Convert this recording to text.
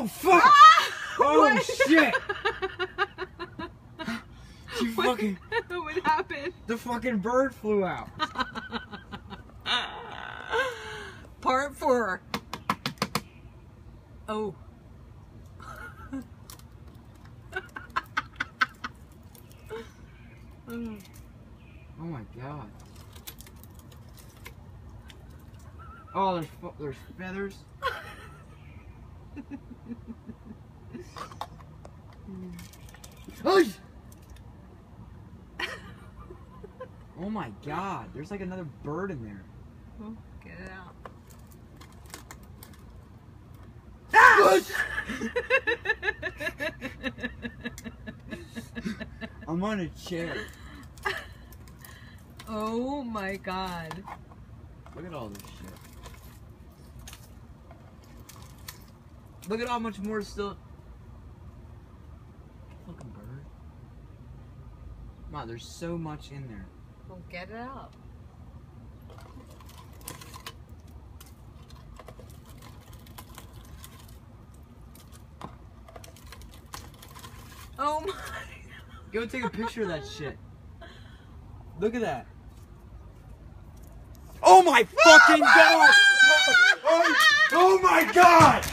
Oh fuck! Oh shit! What happened? The fucking bird flew out. Part 4. Oh. Oh my god. Oh, there's feathers. Oh! Oh my god, there's like another bird in there. Oh, get it out. I'm on a chair. Oh my god. Look at all this shit. Look at how much more is still. Fucking bird. Wow, there's so much in there. Well, get it out. Oh my. Go take a picture of that shit. Look at that. Oh my fucking god! Oh my god!